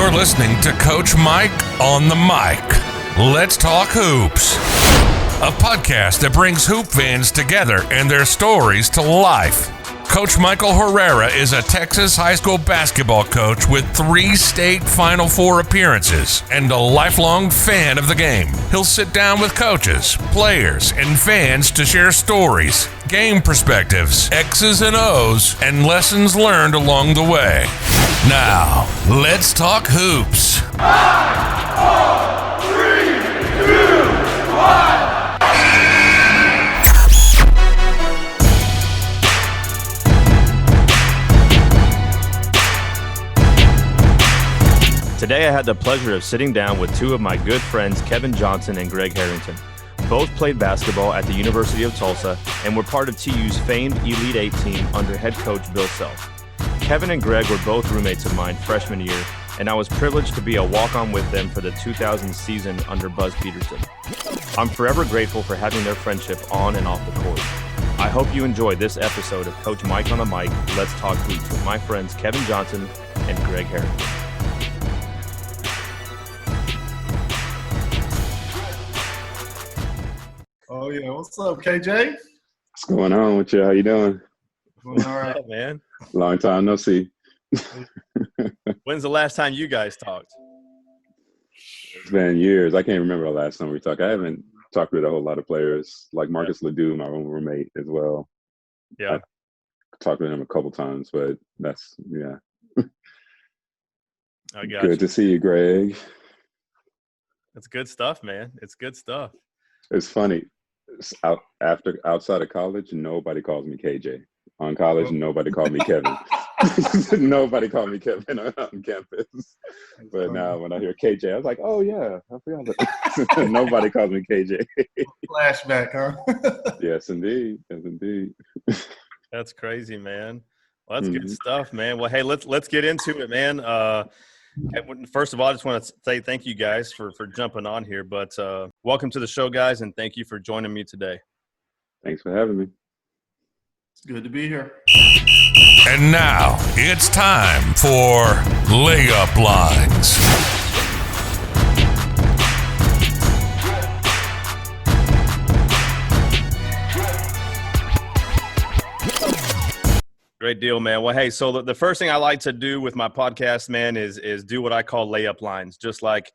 You're listening to Coach Mike on the mic. Let's talk hoops. A podcast that brings hoop fans together and their stories to life. Coach Michael Herrera is a Texas high school basketball coach with 3 state Final Four appearances and a lifelong fan of the game. He'll sit down with coaches, players, and fans to share stories, game perspectives, X's and O's, and lessons learned along the way. Now, let's talk hoops. 5, 4, 3, 2, 1. Today I had the pleasure of sitting down with 2 of my good friends, Kevin Johnson and Greg Harrington. Both played basketball at the University of Tulsa and were part of TU's famed Elite 8 team under head coach Bill Self. Kevin and Greg were both roommates of mine freshman year, and I was privileged to be a walk-on with them for the 2000 season under Buzz Peterson. I'm forever grateful for having their friendship on and off the court. I hope you enjoy this episode of Coach Mike on the Mic, Let's Talk Hoops with my friends Kevin Johnson and Greg Harrington. Oh yeah, what's up, KJ? What's going on with you? How you doing? Doing all right, man. Long time no see. When's the last time you guys talked? It's been years. I can't remember the last time we talked. I haven't talked with a whole lot of players, like Marcus Ledoux, my own roommate as well. Yeah. I talked with him a couple times, but that's, yeah. I got Good to see you, Greg. It's good stuff, man. It's good stuff. It's funny. Outside of college, nobody calls me KJ. On college, nobody called me Kevin. Nobody called me Kevin on campus. But now when I hear KJ, I was like, oh, yeah, I forgot that. Nobody calls me KJ. Flashback, huh? Yes, indeed. Yes, indeed. That's crazy, man. Well, that's good stuff, man. Well, hey, let's get into it, man. First of all, I just want to say thank you guys for jumping on here. But welcome to the show, guys, and thank you for joining me today. Thanks for having me. It's good to be here. And now, it's time for Layup Lines. Great deal, man. Well, hey, so the first thing I like to do with my podcast, man, is do what I call layup lines, just like,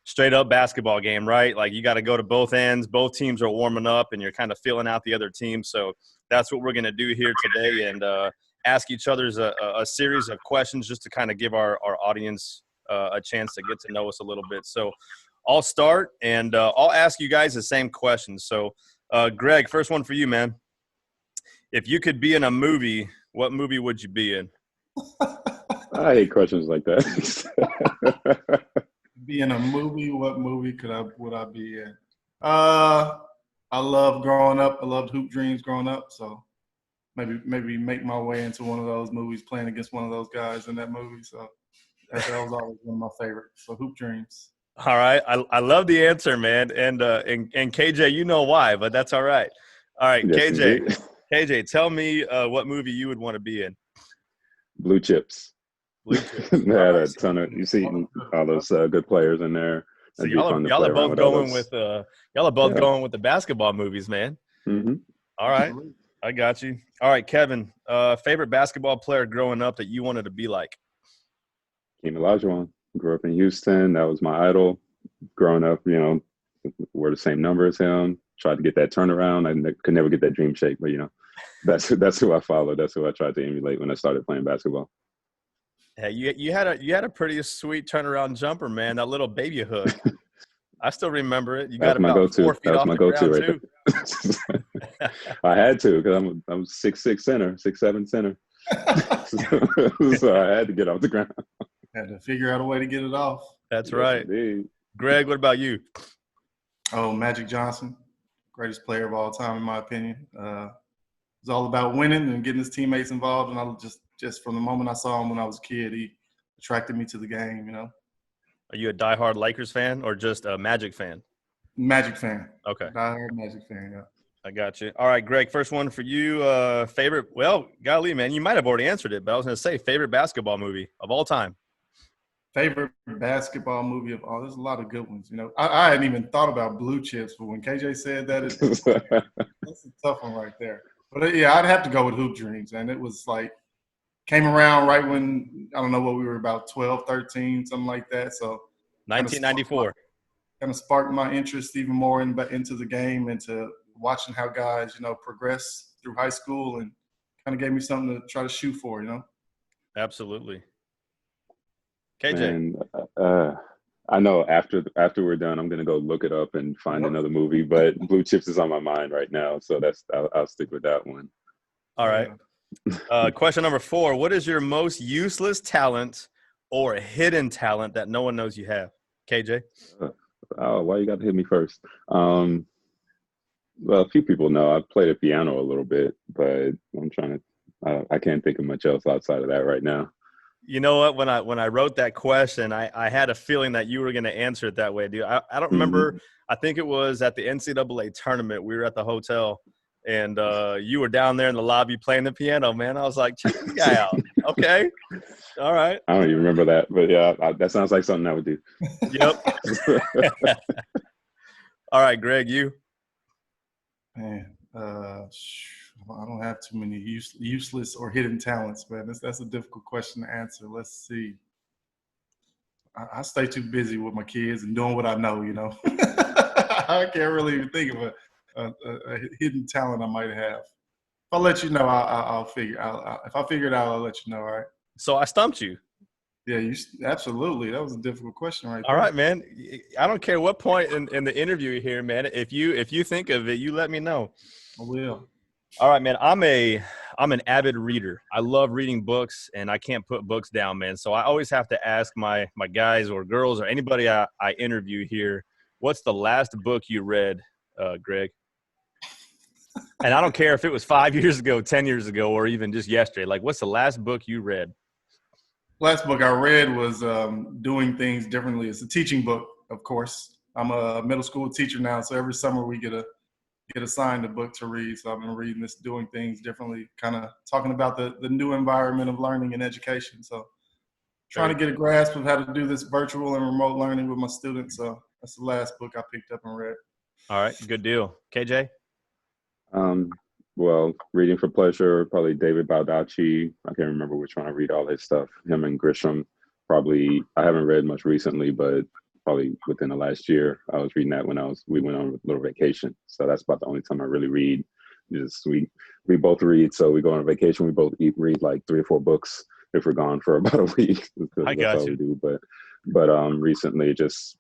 straight up basketball game, right? Like you got to go to both ends. Both teams are warming up and you're kind of feeling out the other team. So that's what we're going to do here today and ask each other's a series of questions just to kind of give our audience a chance to get to know us a little bit. So I'll start and I'll ask you guys the same questions. So Greg, first one for you, man. If you could be in a movie, what movie would you be in? I hate questions like that. Be in a movie, what movie would I be in? I loved growing up. I loved Hoop Dreams growing up. So maybe make my way into one of those movies, playing against one of those guys in that movie. So that was always one of my favorites. So Hoop Dreams. All right. I love the answer, man. And KJ, you know why, but that's all right. All right, Yes, KJ. indeed. KJ, tell me what movie you would want to be in. Blue Chips. Blue Chips. They had a ton of, you see all those good players in there. So y'all are both going with going with the basketball movies, man. Mm-hmm. All right. I got you. All right, Kevin, favorite basketball player growing up that you wanted to be like? Hakeem Olajuwon. Grew up in Houston. That was my idol. Growing up, we're the same number as him. Tried to get that turnaround. I could never get that dream shake, but that's who I followed. That's who I tried to emulate when I started playing basketball. Hey, you had a pretty sweet turnaround jumper, man. That little baby hook. I still remember it. You got about 4 feet off the ground, too. I had to because I'm 6'6" center, 6'7" center. So I had to get off the ground. Had to figure out a way to get it off. That's right. Indeed. Greg, what about you? Oh, Magic Johnson, greatest player of all time, in my opinion. It's all about winning and getting his teammates involved. And I just from the moment I saw him when I was a kid, he attracted me to the game, Are you a diehard Lakers fan or just a Magic fan? Magic fan. Okay. Diehard Magic fan, yeah. I got you. All right, Greg, first one for you. Favorite – well, golly, man, you might have already answered it, but I was going to say favorite basketball movie of all time. Favorite basketball movie of all? There's a lot of good ones. You know, I hadn't even thought about Blue Chips, but when KJ said that, that's a tough one right there. But yeah, I'd have to go with Hoop Dreams, and it was like came around right when I don't know what we were about 12, 13, something like that. So 1994. Kind of sparked my interest even more into the game, into watching how guys, you know, progress through high school, and kind of gave me something to try to shoot for, you know. Absolutely. KJ. And I know after we're done, I'm gonna go look it up and find another movie. But Blue Chips is on my mind right now, so I'll stick with that one. All right. Question number 4: what is your most useless talent or hidden talent that no one knows you have? KJ. Oh, why you got to hit me first? Well, a few people know I play the piano a little bit, but I'm trying to. I can't think of much else outside of that right now. You know what? When I wrote that question, I had a feeling that you were going to answer it that way, dude. I don't remember. I think it was at the NCAA tournament. We were at the hotel, and you were down there in the lobby playing the piano, man. I was like, check this guy out. Okay. All right. I don't even remember that, but yeah, that sounds like something I would do. Yep. All right, Greg, you. Man, I don't have too many useless or hidden talents, man. That's a difficult question to answer. Let's see. I stay too busy with my kids and doing what I know, you know. I can't really even think of a hidden talent I might have. If I let you know, I'll figure. If I figure it out, I'll let you know. All right. So I stumped you. Yeah, absolutely. That was a difficult question, right there. All right, man. I don't care what point in the interview here, man. If you think of it, you let me know. I will. All right, man. I'm an avid reader. I love reading books, and I can't put books down, man. So I always have to ask my guys or girls or anybody I interview here, what's the last book you read, Greg? And I don't care if it was 5 years ago, 10 years ago, or even just yesterday. Like, what's the last book you read? Last book I read was Doing Things Differently. It's a teaching book, of course. I'm a middle school teacher now, so every summer we get assigned a book to read. So I've been reading this Doing Things Differently, kind of talking about the new environment of learning and education. So trying to get a grasp of how to do this virtual and remote learning with my students. So that's the last book I picked up and read. All right, good deal. KJ? Well, reading for pleasure, probably David Baldacci. I can't remember which one I read all his stuff. Him and Grisham. Probably, I haven't read much recently, but probably within the last year, I was reading that when we went on a little vacation. So that's about the only time I really read. We both read, so we go on a vacation. We both read like 3 or 4 books if we're gone for about a week. I got you. We do. But recently, just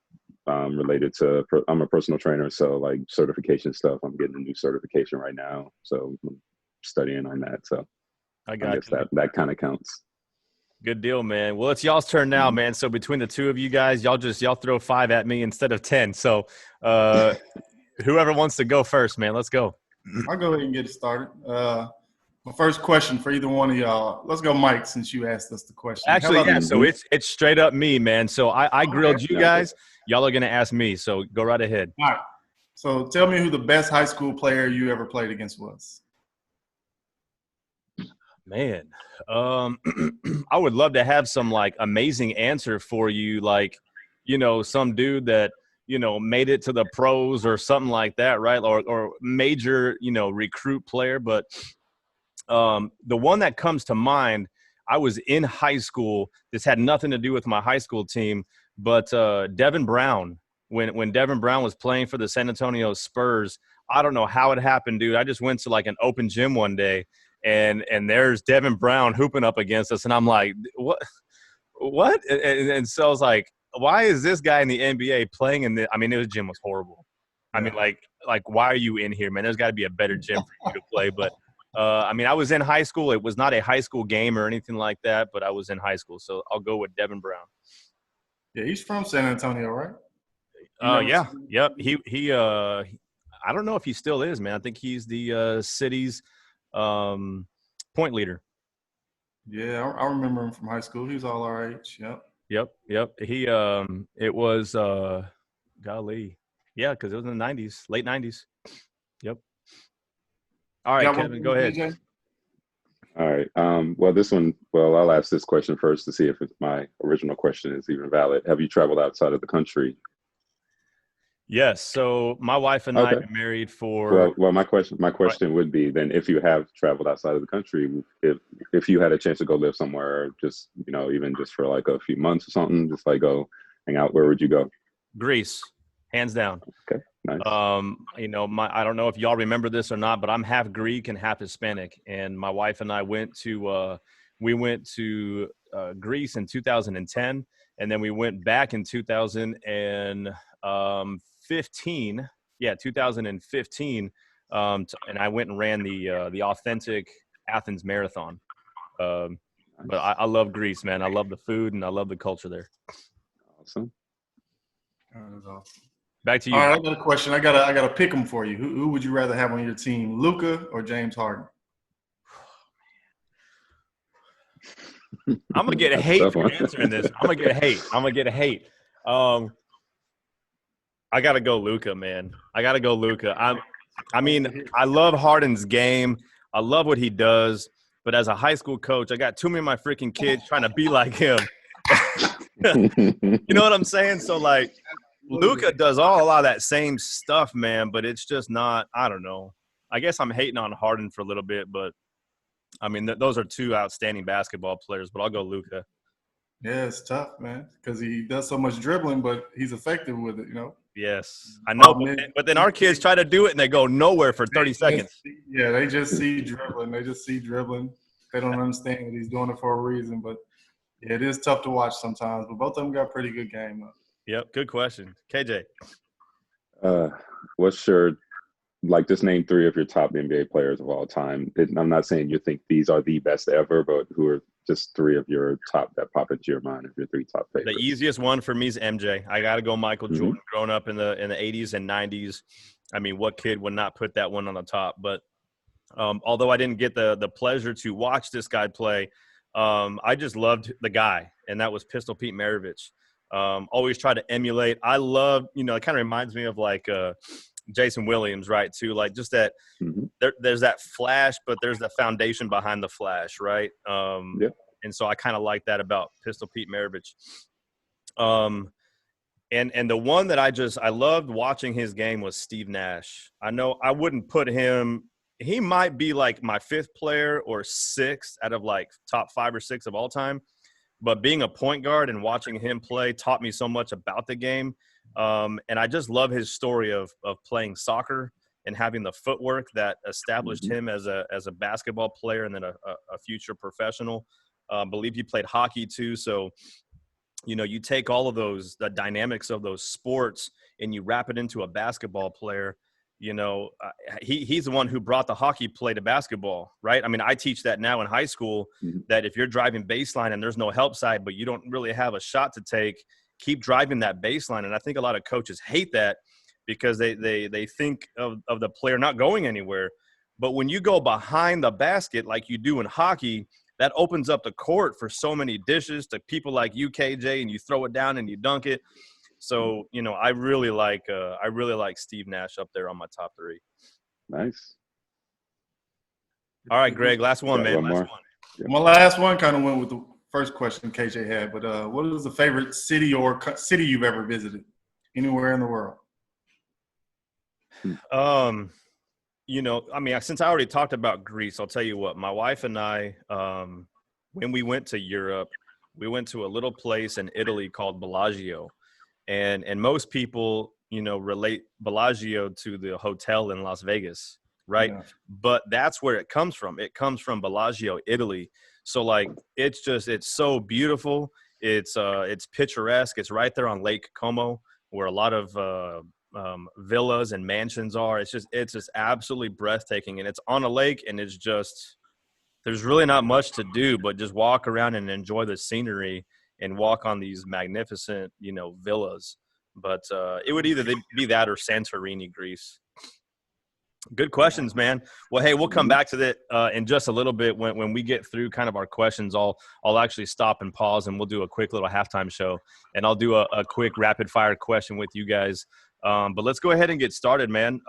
related to, I'm a personal trainer, so like certification stuff. I'm getting a new certification right now, so I'm studying on that. So I guess that kind of counts. Good deal, man. Well, it's y'all's turn now, man. So between the two of you guys, y'all throw 5 at me instead of 10. So whoever wants to go first, man, let's go. I'll go ahead and get it started. My first question for either one of y'all. Let's go, Mike, since you asked us the question. Actually, yeah. So it's straight up me, man. So I grilled you guys. Y'all are gonna ask me. So go right ahead. All right. So tell me who the best high school player you ever played against was. Man, I would love to have some like amazing answer for you, like, you know, some dude that, you know, made it to the pros or something like that, right? Or major, you know, recruit player. But the one that comes to mind, I was in high school. This had nothing to do with my high school team, but Devin Brown, when Devin Brown was playing for the San Antonio Spurs, I don't know how it happened, dude. I just went to like an open gym one day, and there's Devin Brown hooping up against us, and I'm like, what? And so I was like, why is this guy in the NBA playing in the – I mean, his gym was horrible. I mean, like why are you in here, man? There's got to be a better gym for you to play. But, I mean, I was in high school. It was not a high school game or anything like that, but I was in high school. So I'll go with Devin Brown. Yeah, he's from San Antonio, right? Yeah. Yep. He I don't know if he still is, man. I think he's the city's point leader. Yeah, I remember him from high school. He was all our age. Yep. He it was golly. Yeah, because it was in the 90s, late 90s. Yep. All right, Kevin, go ahead. All right. Well, this one. Well, I'll ask this question first to see if my original question is even valid. Have you traveled outside of the country? Yes. So my wife and I Okay. have been married for Well, my question would be then, if you have traveled outside of the country, if you had a chance to go live somewhere, just even just for like a few months or something, just like go hang out, where would you go? Greece, hands down. Okay, nice. I don't know if y'all remember this or not, but I'm half Greek and half Hispanic, and my wife and I went to Greece in 2010, and then we went back in 2015. Yeah, 2015, and I went and ran the authentic Athens Marathon. But I love Greece, man. I love the food and I love the culture there. Awesome. That is awesome. Back to you. All right, I got a question. I got to pick them for you. Who would you rather have on your team, Luka or James Harden? I'm gonna get hate for answering this. I'm gonna get hate. I gotta go Luka, man. I love Harden's game. I love what he does. But as a high school coach, I got too many of my freaking kids trying to be like him. You know what I'm saying? So like, Luka does a lot of that same stuff, man. But it's just not. I don't know. I guess I'm hating on Harden for a little bit, but I mean, those are two outstanding basketball players. But I'll go Luka. Yeah, it's tough, man, because he does so much dribbling, but he's effective with it, Yes, I know. But then our kids try to do it and they go nowhere for 30 seconds. Yeah, they just see dribbling. They don't understand that he's doing it for a reason. But yeah, it is tough to watch sometimes. But both of them got pretty good game, though. Yep, good question. KJ. What's your just name three of your top NBA players of all time? I'm not saying you think these are the best ever, but who are just three of your top that pop into your mind of your three top favorites? The easiest one for me is MJ. I got to go Michael Jordan. Growing up in the 80s and 90s, I mean, what kid would not put that one on the top? But although I didn't get the pleasure to watch this guy play, I just loved the guy, and that was Pistol Pete Maravich. Always try to emulate. I love, it kind of reminds me of like Jason Williams, right? Too, like just that there's that flash, but there's the foundation behind the flash, right? And so I kind of like that about Pistol Pete Maravich. And the one that I loved watching his game was Steve Nash. I know I wouldn't put him. He might be like my fifth player or sixth out of like top 5 or 6 of all time. But being a point guard and watching him play taught me so much about the game. And I just love his story of playing soccer and having the footwork that established him as a basketball player and then a future professional. I believe he played hockey too. So, you take all of the dynamics of those sports and you wrap it into a basketball player. He's the one who brought the hockey play to basketball, right? I mean, I teach that now in high school, that if you're driving baseline and there's no help side, but you don't really have a shot to take, keep driving that baseline. And I think a lot of coaches hate that because they think of the player not going anywhere. But when you go behind the basket like you do in hockey, that opens up the court for so many dishes to people like you, KJ, and you throw it down and you dunk it. So, I really like Steve Nash up there on my top 3. Nice. All right, Greg, last one, man. One more. Yeah. My last one kind of went with the first question KJ had, but what is the favorite city or city you've ever visited anywhere in the world? Since I already talked about Greece, I'll tell you what, my wife and I, when we went to Europe, we went to a little place in Italy called Bellagio. And most people, relate Bellagio to the hotel in Las Vegas, right? Yeah. But that's where it comes from. It comes from Bellagio, Italy. So like, it's so beautiful. It's picturesque. It's right there on Lake Como, where a lot of villas and mansions are. It's just absolutely breathtaking. And it's on a lake, and there's really not much to do but just walk around and enjoy the scenery and walk on these magnificent, villas. But it would either be that or Santorini, Greece. Good questions, man. Well, hey, we'll come back to that in just a little bit. When we get through kind of our questions, I'll actually stop and pause, and we'll do a quick little halftime show. And I'll do a quick rapid-fire question with you guys. But let's go ahead and get started, man.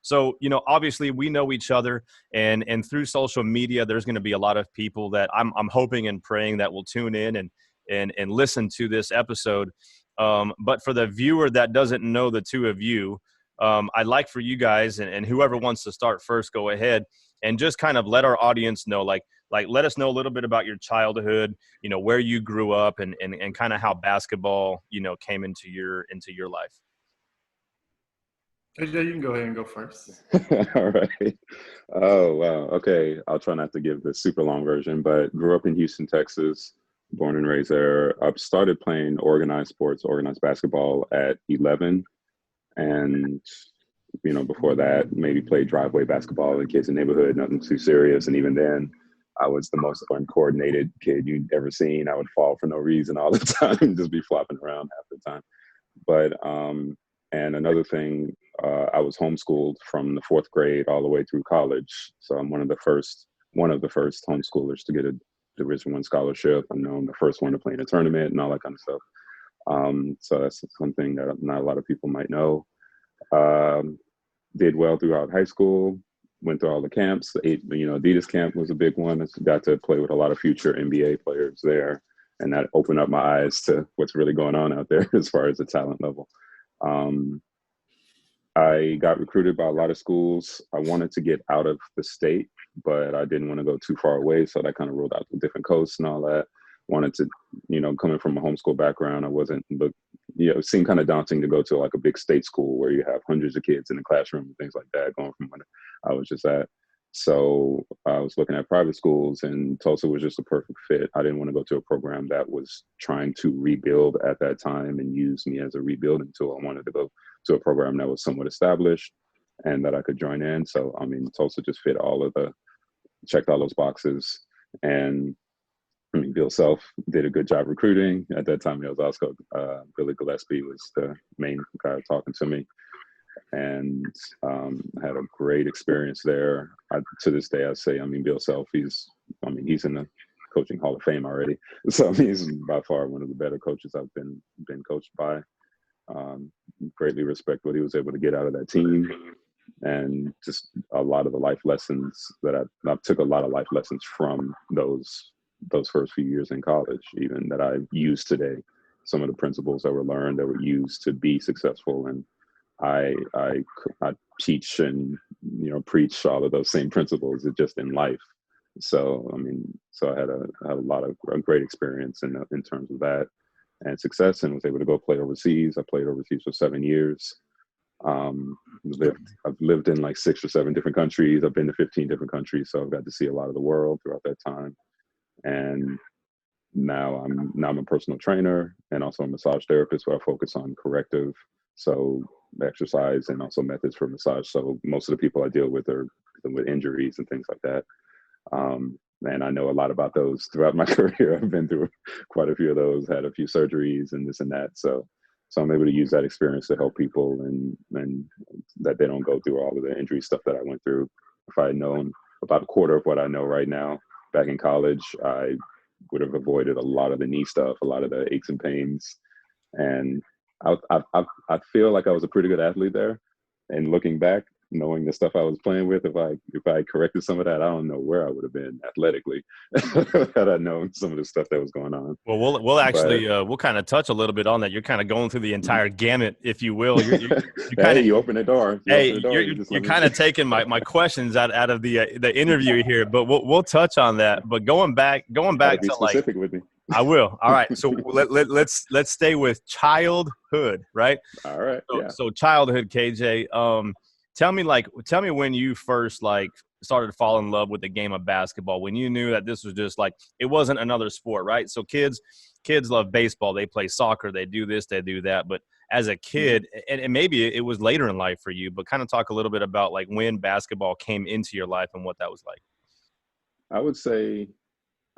So, obviously we know each other, and through social media, there's going to be a lot of people that I'm hoping and praying that will tune in and listen to this episode. But for the viewer that doesn't know the two of you, I'd like for you guys and whoever wants to start first, go ahead and just kind of let our audience know, like let us know a little bit about your childhood, where you grew up and kind of how basketball, came into your life. AJ, you can go ahead and go first. All right. Oh, wow. Okay. I'll try not to give the super long version, but grew up in Houston, Texas, born and raised there. I started playing organized sports, organized basketball at 11. And, before that, maybe played driveway basketball in kids' neighborhood, nothing too serious. And even then, I was the most uncoordinated kid you'd ever seen. I would fall for no reason all the time, just be flopping around half the time. But, and another thing, I was homeschooled from the 4th grade all the way through college. So I'm one of the first homeschoolers to get a Division I scholarship. I'm the first one to play in a tournament and all that kind of stuff. So that's something that not a lot of people might know. Did well throughout high school, went through all the camps. Adidas camp was a big one. I got to play with a lot of future NBA players there. And that opened up my eyes to what's really going on out there as far as the talent level. I got recruited by a lot of schools. I wanted to get out of the state, but I didn't want to go too far away. So that kind of ruled out the different coasts and all that. Wanted to, coming from a homeschool background, it seemed kind of daunting to go to like a big state school where you have hundreds of kids in the classroom and things like that, going from when I was just at. So I was looking at private schools, and Tulsa was just a perfect fit. I didn't want to go to a program that was trying to rebuild at that time and use me as a rebuilding tool. I wanted to go to a program that was somewhat established and that I could join in. So, Tulsa just checked all those boxes. And Bill Self did a good job recruiting. At that time, he was also, Billy Gillespie was the main guy talking to me. And had a great experience there. To this day, I say, Bill Self, he's in the coaching Hall of Fame already. So he's by far one of the better coaches I've been coached by. Greatly respect what he was able to get out of that team, and just a lot of the life lessons that I took a lot of life lessons from those first few years in college, even that I use today. Some of the principles that were learned that were used to be successful, and I teach and preach all of those same principles just in life. So I had a great experience in terms of that and success, and was able to go play overseas. I played overseas for 7 years. I've lived in like 6 or 7 different countries. I've been to 15 different countries, so I've got to see a lot of the world throughout that time. And now I'm a personal trainer and also a massage therapist, where I focus on corrective, so exercise and also methods for massage. So most of the people I deal with are with injuries and things like that. And I know a lot about those throughout my career. I've been through quite a few of those, had a few surgeries and this and that. So I'm able to use that experience to help people and that they don't go through all of the injury stuff that I went through. If I had known about a quarter of what I know right now back in college, I would have avoided a lot of the knee stuff, a lot of the aches and pains. And I feel like I was a pretty good athlete there. And looking back, knowing the stuff I was playing with, if I corrected some of that, I don't know where I would have been athletically had I known some of the stuff that was going on. Well, we'll actually we'll kind of touch a little bit on that. You're kind of going through the entire gamut, if you will. You open the door. You're kind of taking my questions out of the interview here, but we'll touch on that. But going back to specific with me. I will. All right. So let's stay with childhood, right? All right. So childhood, KJ. Tell me when you first started to fall in love with the game of basketball, when you knew that this was just it wasn't another sport, right? So kids love baseball. They play soccer. They do this, they do that. But as a kid, and maybe it was later in life for you, but kind of talk a little bit about when basketball came into your life and what that was like. I would say,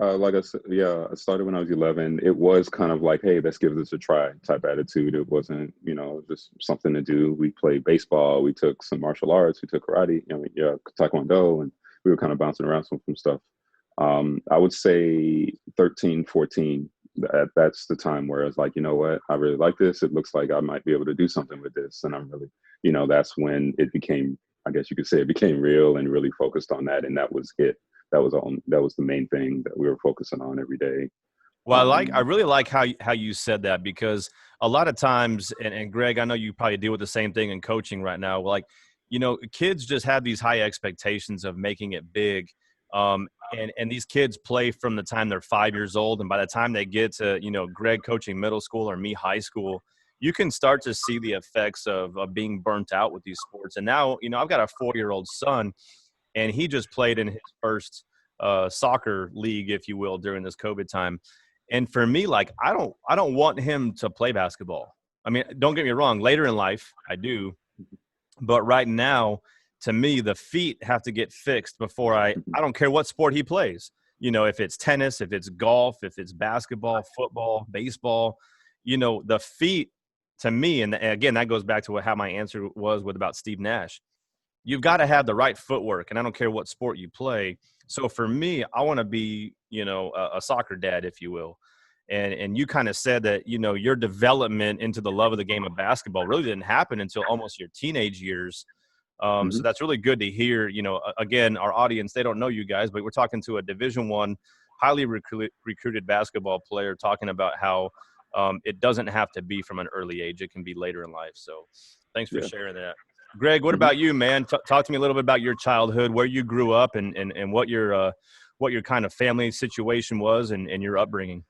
like I said, I started when I was 11. It was kind of like, hey, let's give this a try type attitude. It wasn't, just something to do. We played baseball. We took some martial arts. We took karate, taekwondo, and we were kind of bouncing around some stuff. I would say 13, 14, that's the time where it's like, you know what, I really like this. It looks like I might be able to do something with this. And I'm really, that's when it became I guess you could say it became real and really focused on that. And that was it. That was the main thing that we were focusing on every day. Well, I really like how you said that, because a lot of times, and Greg, I know you probably deal with the same thing in coaching right now. Like, kids just have these high expectations of making it big. And these kids play from the time they're 5 years old. And by the time they get to, Greg coaching middle school or me high school, you can start to see the effects of being burnt out with these sports. And now, I've got a 4-year-old son, and he just played in his first soccer league, if you will, during this COVID time. And for me, like, I don't want him to play basketball. I mean, don't get me wrong, later in life, I do. But right now, to me, the feet have to get fixed before I don't care what sport he plays. If it's tennis, if it's golf, if it's basketball, football, baseball, the feet, to me, and again, that goes back to how my answer was about Steve Nash. You've got to have the right footwork, and I don't care what sport you play. So for me, I want to be, a soccer dad, if you will. And you kind of said that, your development into the love of the game of basketball really didn't happen until almost your teenage years. So that's really good to hear. Again, our audience, they don't know you guys, but we're talking to a Division I, highly recruited basketball player talking about how it doesn't have to be from an early age. It can be later in life. So thanks for sharing that. Greg, what about you, man? Talk to me a little bit about your childhood, where you grew up, and what your kind of family situation was and your upbringing.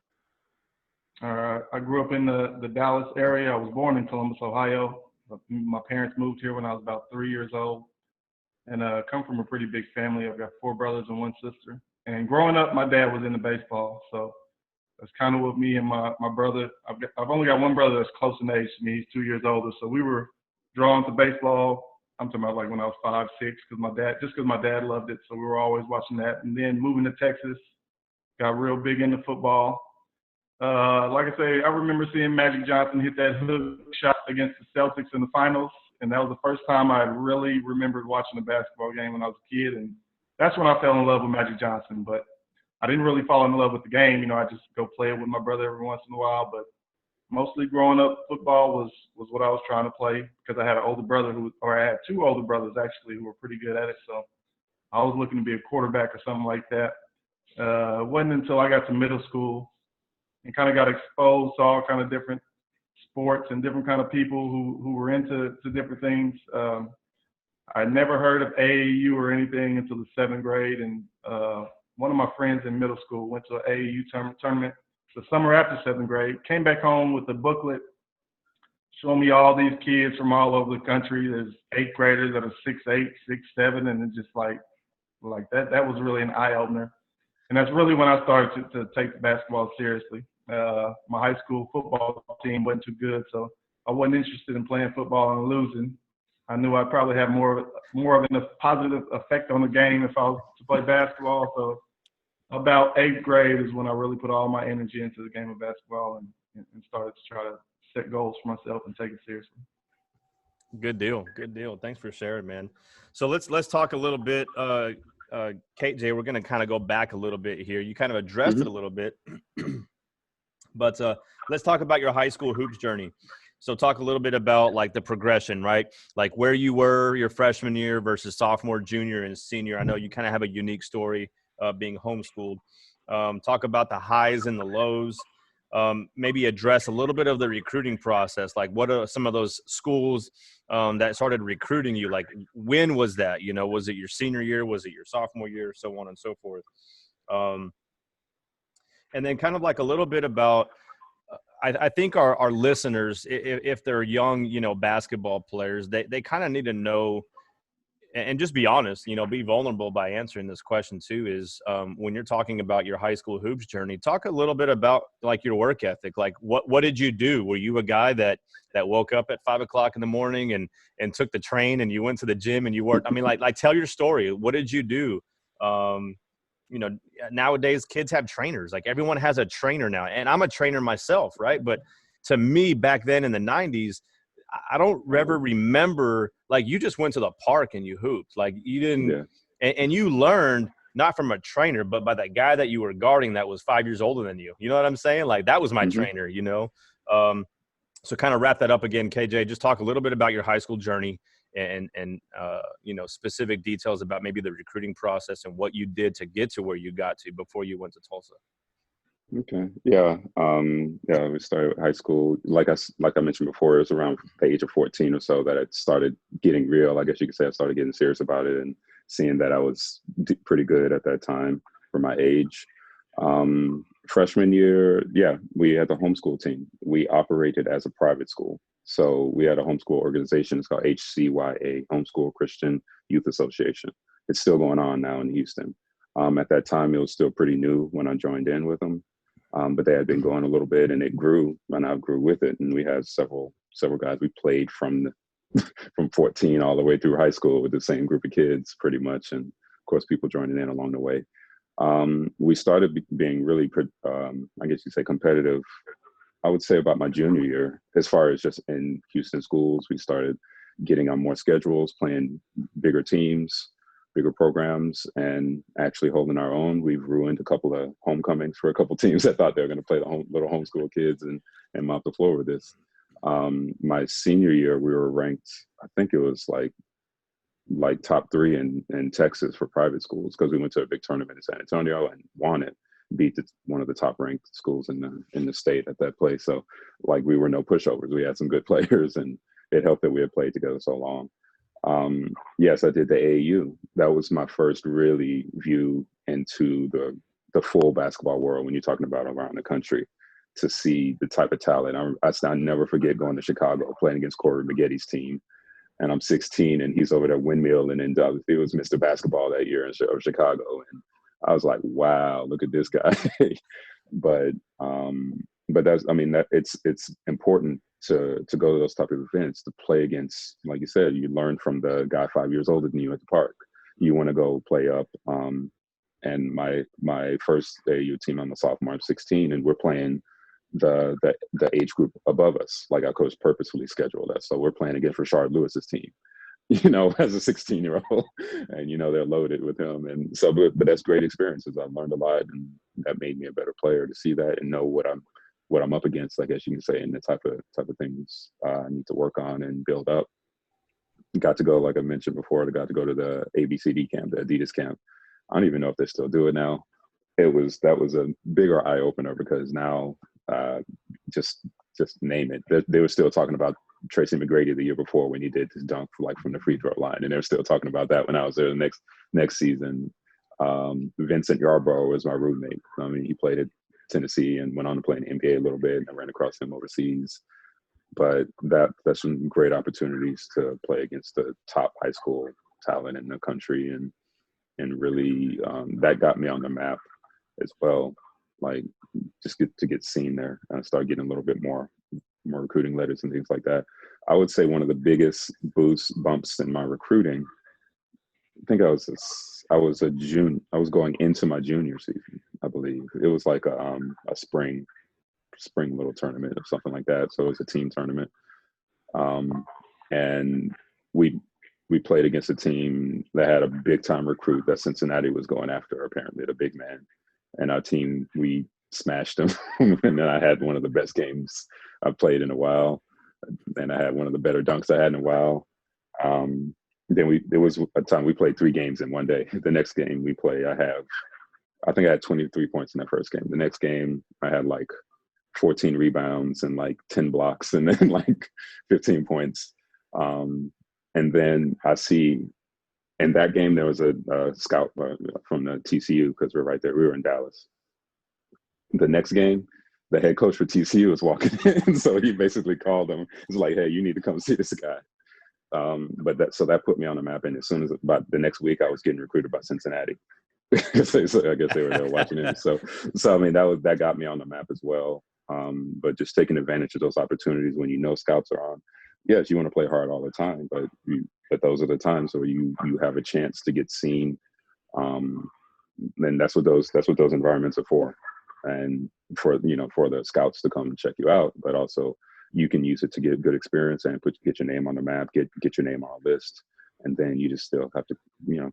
I grew up in the Dallas area. I was born in Columbus, Ohio. My parents moved here when I was about 3 years old, and come from a pretty big family. I've got 4 brothers and 1 sister. And growing up, my dad was into baseball, so that's kind of what me and my brother. I've only got 1 brother that's close in age to me. He's 2 years older, so we were drawn to baseball. I'm talking about like when I was 5, 6, because my dad loved it, so we were always watching that. And then moving to Texas, got real big into football. Like I say, I remember seeing Magic Johnson hit that hook shot against the Celtics in the finals, and that was the first time I really remembered watching a basketball game when I was a kid, and that's when I fell in love with Magic Johnson. But I didn't really fall in love with the game. I just go play it with my brother every once in a while. But mostly growing up, football was what I was trying to play, because I had an older brother I had 2 older brothers actually who were pretty good at it. So I was looking to be a quarterback or something like that. It wasn't until I got to middle school and kind of got exposed to all kind of different sports and different kind of people who were into different things. I never heard of AAU or anything until the 7th grade. And one of my friends in middle school went to an AAU tournament the summer after 7th grade, came back home with a booklet showing me all these kids from all over the country. There's 8th graders that are 6'8", 6'7", and it's just like that was really an eye-opener. And that's really when I started to take basketball seriously. My high school football team wasn't too good, so I wasn't interested in playing football and losing. I knew I'd probably have more of a positive effect on the game if I was to play basketball. So about 8th grade is when I really put all my energy into the game of basketball and started to try to set goals for myself and take it seriously. Good deal. Thanks for sharing, man. So let's talk a little bit. KJ, we're going to kind of go back a little bit here. You kind of addressed it a little bit, but let's talk about your high school hoops journey. So talk a little bit about like the progression, right? Like where you were your freshman year versus sophomore, junior, and senior. I know you kind of have a unique story being homeschooled. Talk about the highs and the lows. Maybe address a little bit of the recruiting process. Like what are some of those schools that started recruiting you? Like when was that? Was it your senior year? Was it your sophomore year? So on and so forth. And then kind of like a little bit about, I think our listeners, if they're young, basketball players, they kind of need to know, and just be honest, be vulnerable by answering this question too, is when you're talking about your high school hoops journey, talk a little bit about like your work ethic. Like what did you do? Were you a guy that woke up at 5 o'clock in the morning and took the train and you went to the gym and you worked? I mean, like tell your story. What did you do? Nowadays kids have trainers. Like everyone has a trainer now, and I'm a trainer myself, right? But to me back then in the 90s, I don't ever remember, like you just went to the park and you hooped. Like you didn't, and you learned not from a trainer, but by that guy that you were guarding that was 5 years older than you. You know what I'm saying? Like that was my trainer, So kind of wrap that up again, KJ, just talk a little bit about your high school journey and specific details about maybe the recruiting process and what you did to get to where you got to before you went to Tulsa. Okay. Yeah. Yeah. We started high school. Like I mentioned before, it was around the age of 14 or so that it started getting real. I guess you could say I started getting serious about it and seeing that I was pretty good at that time for my age. Freshman year, yeah, we had the homeschool team. We operated as a private school. So we had a homeschool organization. It's called HCYA, Homeschool Christian Youth Association. It's still going on now in Houston. At that time, it was still pretty new when I joined in with them. But they had been going a little bit, and it grew, and I grew with it. And we had several guys. We played from 14 all the way through high school with the same group of kids, pretty much. And of course, people joining in along the way. We started being really, I guess you'd say, competitive. I would say about my junior year, as far as just in Houston schools, we started getting on more schedules, playing bigger teams, bigger programs, and actually holding our own. We've ruined a couple of homecomings for a couple teams that thought they were going to play the little homeschool kids and mop the floor with this. My senior year, we were ranked, I think it was like top 3 in Texas for private schools, because we went to a big tournament in San Antonio and won it, beat one of the top ranked schools in the state at that place. So like, we were no pushovers. We had some good players, and it helped that we had played together so long. Yes, I did the AAU. That was my first really view into the full basketball world when you're talking about around the country, to see the type of talent. I never forget going to Chicago, playing against Corey Maggetti's team. And I'm 16, and he's over there windmilling, and he was Mr. Basketball that year in Chicago. And I was like, wow, look at this guy. But that's, it's important to go to those type of events, to play against, like you said, you learn from the guy 5 years older than you at the park. You want to go play up. And my first AAU team, I'm a sophomore, I'm 16, and we're playing the age group above us. Like, our coach purposefully scheduled us. So we're playing against Rashard Lewis's team, as a 16-year-old, and, they're loaded with him. And so, but that's great experiences. I've learned a lot, and that made me a better player to see that and know what I'm up against, I guess you can say, and the type of things I need to work on and build up. Got to go, like I mentioned before, I got to go to the ABCD camp, the Adidas camp. I don't even know if they still do it now. That was a bigger eye opener, because now, just name it. They were still talking about Tracy McGrady the year before when he did his dunk from the free throw line, and they were still talking about that when I was there the next season. Vincent Yarbrough was my roommate. He played at Tennessee and went on to play in the NBA a little bit, and I ran across him overseas. But that's some great opportunities to play against the top high school talent in the country, and really that got me on the map as well. Like, just to get seen there and start getting a little bit more recruiting letters and things like that. I would say one of the biggest bumps in my recruiting, I think I was going into my junior season, I believe. It was like a spring little tournament or something like that. So it was a team tournament. And we played against a team that had a big time recruit that Cincinnati was going after, apparently, the big man. And our team, we smashed them. And then I had one of the best games I've played in a while. And I had one of the better dunks I had in a while. Then there was a time we played 3 games in one day. The next game we play, I think I had 23 points in that first game. The next game I had like 14 rebounds and like 10 blocks, and then like 15 points. And then I see, in that game, there was a scout from the TCU, because we're right there. We were in Dallas. The next game, the head coach for TCU was walking in, so he basically called him. He's like, "Hey, you need to come see this guy." But that put me on the map, and as soon as about the next week, I was getting recruited by Cincinnati. So I guess they were there watching it. So that got me on the map as well. But just taking advantage of those opportunities when scouts are on. Yes, you want to play hard all the time, but those are the times where you have a chance to get seen. And that's what those environments are for, and for the scouts to come and check you out, but also you can use it to get good experience and get your name on the map, get your name on a list, and then you just still have to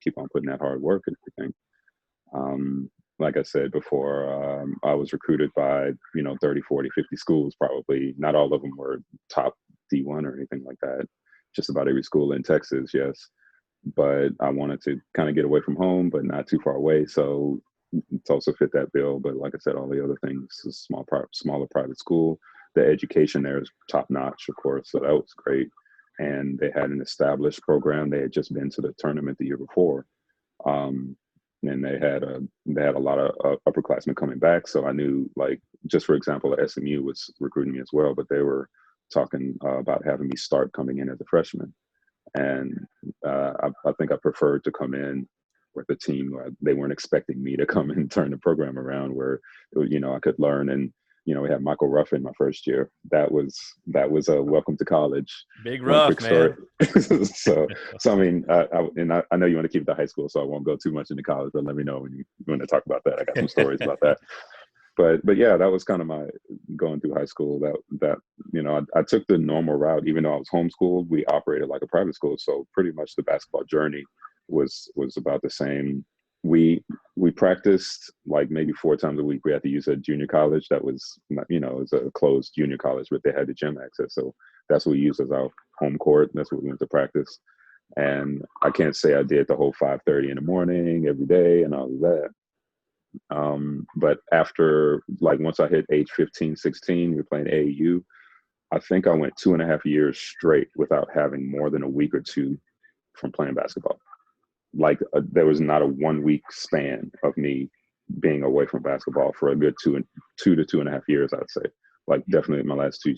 keep on putting that hard work and everything. Like I said before, I was recruited by 30, 40, 50 schools probably. Not all of them were top D1 or anything like that. just about every school in Texas, yes. But I wanted to kind of get away from home, but not too far away. So Tulsa fit that bill. But like I said, all the other things, a smaller private school. The education there is top notch, of course. So that was great. And they had an established program. They had just been to the tournament the year before. And they had a lot of upperclassmen coming back. So I knew, like, just for example, SMU was recruiting me as well, but they were talking about having me start coming in as a freshman. And I think I preferred to come in with a team where they weren't expecting me to come and turn the program around, where, I could learn. And, we had Michael Ruffin my first year. That was a welcome to college. Big rough, man. so I mean, I know you want to keep it to high school, so I won't go too much into college, but let me know when you want to talk about that. I got some stories about that. But yeah, that was kind of my going through high school. That I took the normal route. Even though I was homeschooled, we operated like a private school, so pretty much the basketball journey was about the same. We practiced like maybe 4 times a week. We had to use a junior college that was, it was a closed junior college, but they had the gym access. So that's what we used as our home court. That's what we went to practice. And I can't say I did the whole 5:30 in the morning every day and all of that. But after, like, once I hit age 15, 16, we were playing AAU. I think I went 2.5 years straight without having more than a week or two from playing basketball. Like, there was not a 1 week span of me being away from basketball for a good 2 to 2.5 years, I'd say. Like, definitely my last two,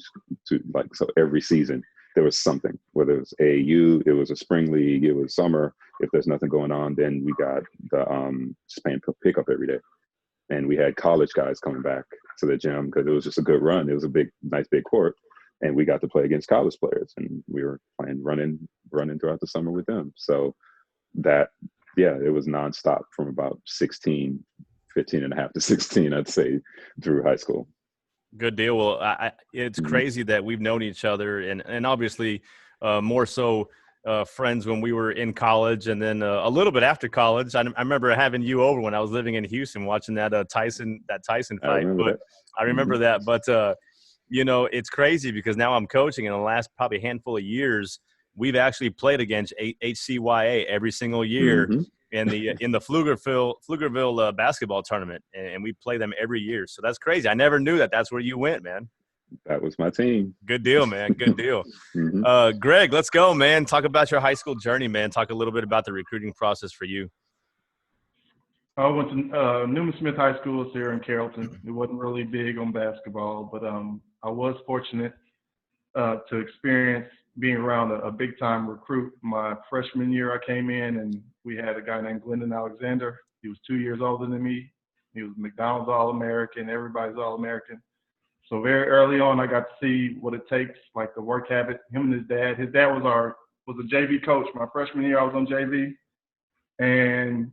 like, so every season there was something, whether it was AAU, it was a spring league, it was summer. If there's nothing going on, then we got the Spain pickup every day. And we had college guys coming back to the gym because it was just a good run. It was a nice big court. And we got to play against college players, and we were playing running throughout the summer with them. So that, yeah, it was nonstop from about 15 and a half to 16, I'd say, through high school. Good deal. Well, it's crazy that we've known each other, and obviously more so friends when we were in college, and then a little bit after college. I remember having you over when I was living in Houston, watching that Tyson fight. I remember that. But it's crazy because now I'm coaching, and in the last probably handful of years, we've actually played against HCYA every single year in the Pflugerville basketball tournament, and we play them every year. So that's crazy. I never knew that. That's where you went, man. That was my team. Good deal, man. Good deal. Greg, let's go, man. Talk about your high school journey, man. Talk a little bit about the recruiting process for you. I went to Newman Smith High School here in Carrollton. It wasn't really big on basketball, but I was fortunate to experience being around a big-time recruit. My freshman year, I came in, and we had a guy named Glendon Alexander. He was 2 years older than me. He was McDonald's All-American, everybody's All-American. So very early on, I got to see what it takes, like the work habit. Him and his dad. His dad was a JV coach. My freshman year, I was on JV, and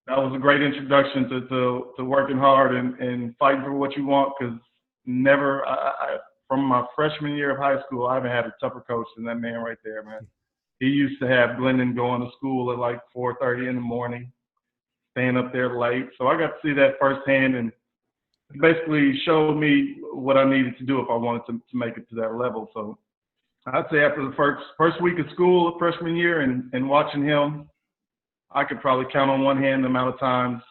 that was a great introduction to working hard and fighting for what you want. Because from my freshman year of high school, I haven't had a tougher coach than that man right there, man. He used to have Glendon going to school at like 4:30 in the morning, staying up there late. So I got to see that firsthand, and it basically showed me what I needed to do if I wanted to make it to that level. So I'd say after the first week of school, freshman year, and watching him, I could probably count on one hand the amount of times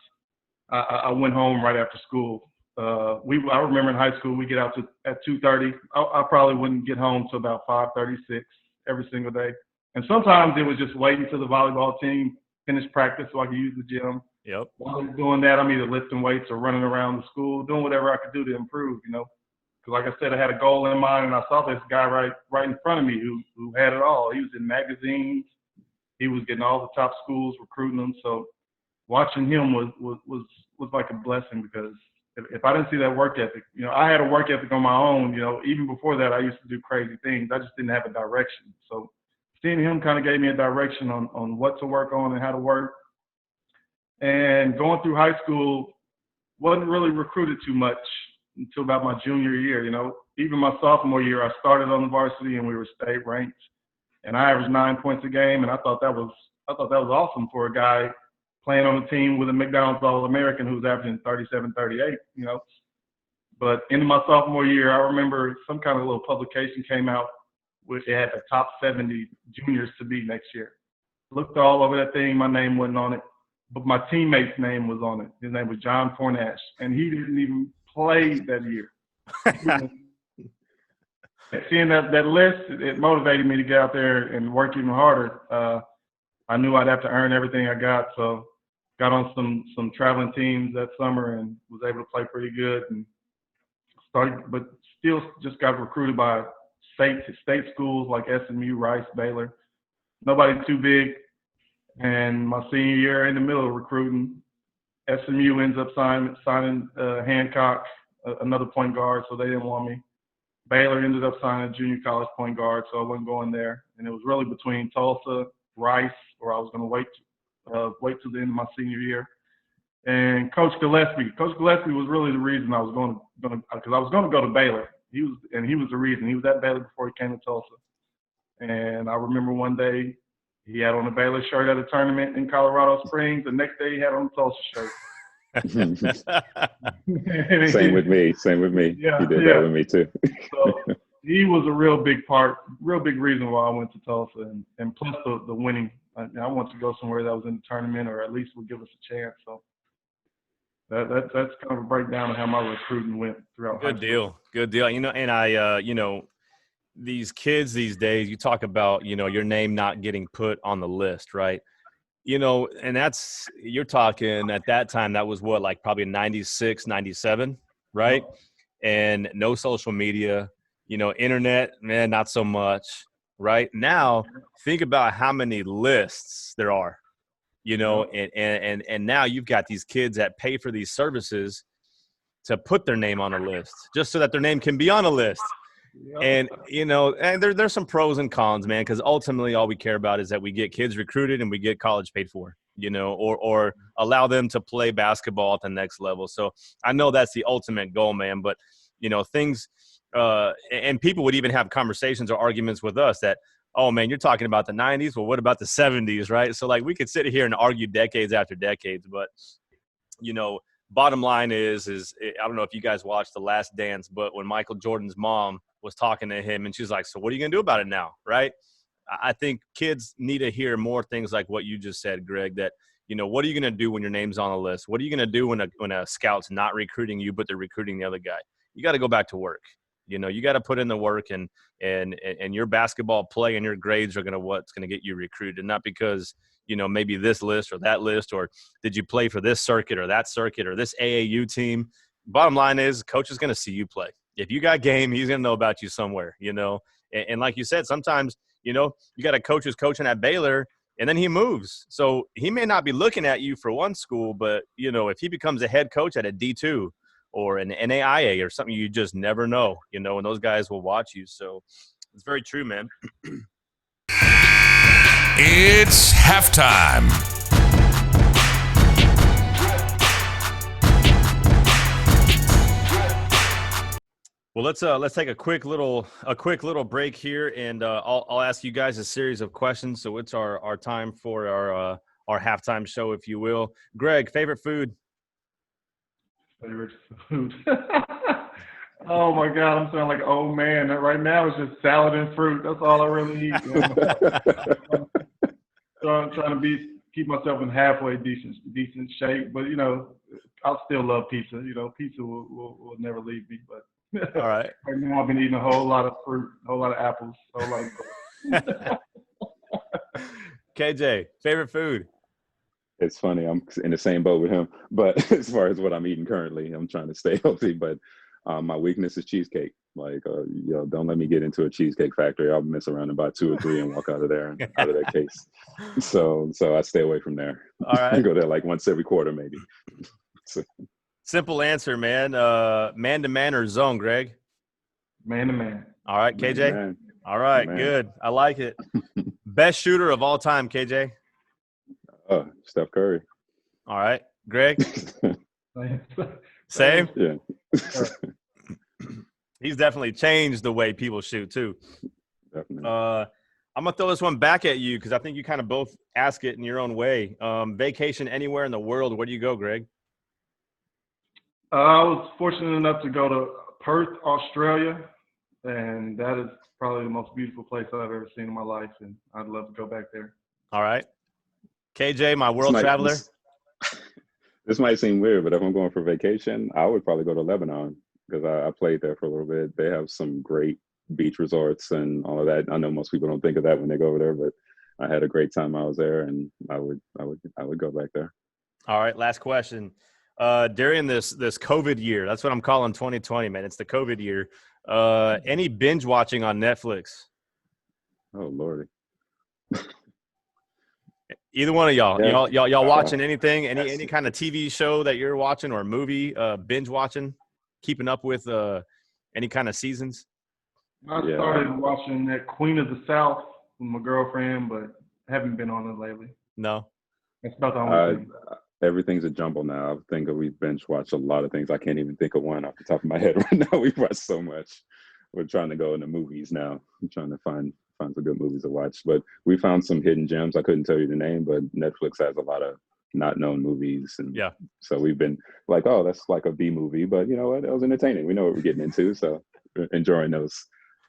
I went home right after school. I remember in high school, we get out at 2:30. I probably wouldn't get home till about 5:36 every single day. And sometimes it was just waiting till the volleyball team finished practice so I could use the gym. Yep. While I was doing that, I'm either lifting weights or running around the school, doing whatever I could do to improve, Because like I said, I had a goal in mind, and I saw this guy right in front of me who had it all. He was in magazines. He was getting all the top schools, recruiting them. So watching him was like a blessing, because if I didn't see that work ethic, I had a work ethic on my own. Even before that, I used to do crazy things. I just didn't have a direction. So seeing him kind of gave me a direction on what to work on and how to work. And going through high school, wasn't really recruited too much until about my junior year. Even my sophomore year, I started on the varsity and we were state ranked, and I averaged 9 points a game, and I thought that was awesome for a guy playing on a team with a McDonald's All-American who's averaging 37, 38. But in my sophomore year, I remember some kind of little publication came out It had the top 70 juniors to be next year. Looked all over that thing. My name wasn't on it, but my teammate's name was on it. His name was John Fornash, and he didn't even play that year. Seeing that list, it motivated me to get out there and work even harder. I knew I'd have to earn everything I got, so got on some traveling teams that summer and was able to play pretty good. And started, but still just got recruited by state schools like SMU, Rice, Baylor. Nobody too big. And my senior year, in the middle of recruiting, SMU ends up signing Hancock, another point guard, so they didn't want me. Baylor ended up signing a junior college point guard, so I wasn't going there. And it was really between Tulsa, Rice, where I was going to wait till the end of my senior year. And Coach Gillespie was really the reason I was going to because I was going to go to Baylor. He was the reason. He was at Baylor before he came to Tulsa. And I remember one day he had on a Baylor shirt at a tournament in Colorado Springs. The next day he had on a Tulsa shirt. Same with me. Yeah, he did that with me too. So he was a real big reason why I went to Tulsa, and plus the winning. I wanted to go somewhere that was in the tournament or at least would give us a chance. So that's kind of a breakdown of how my recruiting went throughout. Good deal. You know, and I, these kids these days, you talk about, your name not getting put on the list, right? And you're talking at that time, that was what, like probably 96, 97, right? And no social media, internet, man, not so much, right? Now, think about how many lists there are, and now you've got these kids that pay for these services to put their name on a list just so that their name can be on a list. And, and there's some pros and cons, man, because ultimately all we care about is that we get kids recruited and we get college paid for, or allow them to play basketball at the next level. So I know that's the ultimate goal, man. But, things and people would even have conversations or arguments with us that, oh, man, you're talking about the 90s. Well, what about the 70s, right? So, like, we could sit here and argue decades after decades. But, bottom line is I don't know if you guys watched The Last Dance, but when Michael Jordan's mom was talking to him and she's like, so what are you going to do about it now? Right. I think kids need to hear more things like what you just said, Greg, that, what are you going to do when your name's on a list? What are you going to do when a scout's not recruiting you, but they're recruiting the other guy? You got to go back to work. You got to put in the work and your basketball play and your grades are what's going to get you recruited. Not because, maybe this list or that list, or did you play for this circuit or that circuit or this AAU team? Bottom line is coach is going to see you play. If you got game, he's going to know about you somewhere, and like you said, sometimes, you got a coach who's coaching at Baylor and then he moves. So he may not be looking at you for one school, but, if he becomes a head coach at a D2 or an NAIA or something, you just never know, and those guys will watch you. So it's very true, man. It's halftime. Well, let's take a quick little break here, and I'll ask you guys a series of questions. So it's our time for our halftime show, if you will. Greg, favorite food? Favorite food. Oh my God, I'm sounding like an old man. Right now it's just salad and fruit. That's all I really eat. So I'm trying to keep myself in halfway decent shape, but I'll still love pizza. Pizza will never leave me. But all right. Right now I've been eating a whole lot of fruit, a whole lot of apples, a whole lot of KJ, favorite food? It's funny, I'm in the same boat with him, but as far as what I'm eating currently, I'm trying to stay healthy, but my weakness is cheesecake. Like, don't let me get into a cheesecake factory. I'll mess around and buy 2 or 3 and walk out of there and out of that case. So I stay away from there. All right. I go there like once every quarter, maybe. So. Simple answer, man. Man to man or zone, Greg? Man to man. All right, KJ? Man. All right, Man. Good. I like it. Best shooter of all time, KJ? Steph Curry. All right. Greg? Same? Yeah. He's definitely changed the way people shoot, too. Definitely. I'm going to throw this one back at you because I think you kind of both ask it in your own way. Vacation anywhere in the world, where do you go, Greg? I was fortunate enough to go to Perth, Australia, and that is probably the most beautiful place I've ever seen in my life, and I'd love to go back there. All right. KJ, my world traveler. This might seem weird, but if I'm going for vacation, I would probably go to Lebanon because I played there for a little bit. They have some great beach resorts and all of that. I know most people don't think of that when they go over there, but I had a great time. I was there, and I would go back there. All right, last question. During this COVID year, that's what I'm calling 2020, man. It's the COVID year. Any binge watching on Netflix? Oh Lordy. Either one of y'all. Yeah. Y'all watching anything? Any kind of TV show that you're watching or movie binge watching? Keeping up with any kind of seasons? I started watching that Queen of the South with my girlfriend, but haven't been on it lately. No. That's about the only thing. Everything's a jumble now. I think we've binge watched a lot of things. I can't even think of one off the top of my head right now. We've watched so much. We're trying to go into movies now. I'm trying to find some good movies to watch. But we found some hidden gems. I couldn't tell you the name, but Netflix has a lot of not known movies. And so we've been like, oh, that's like a B movie. But you know what? It was entertaining. We know what we're getting into. So enjoying those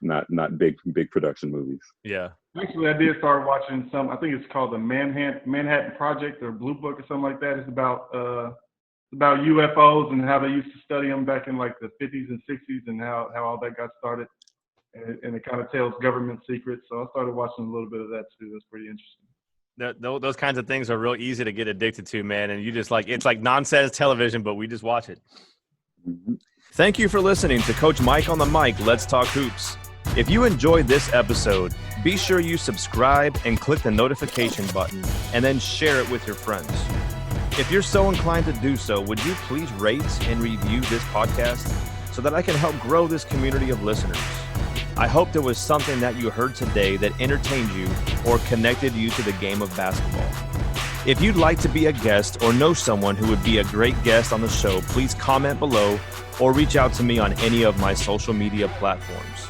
not big production movies. Yeah. Actually, I did start watching some. I think it's called the Manhattan Project or Blue Book or something like that. It's about UFOs and how they used to study them back in like the 50s and 60s and how all that got started. And it kind of tells government secrets. So I started watching a little bit of that too. That's pretty interesting. Those kinds of things are real easy to get addicted to, man. And you just it's like nonsense television, but we just watch it. Mm-hmm. Thank you for listening to Coach Mike on the Mic. Let's Talk Hoops. If you enjoyed this episode, be sure you subscribe and click the notification button and then share it with your friends. If you're so inclined to do so, would you please rate and review this podcast so that I can help grow this community of listeners? I hope there was something that you heard today that entertained you or connected you to the game of basketball. If you'd like to be a guest or know someone who would be a great guest on the show, please comment below or reach out to me on any of my social media platforms.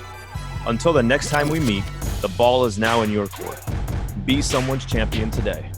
Until the next time we meet, the ball is now in your court. Be someone's champion today.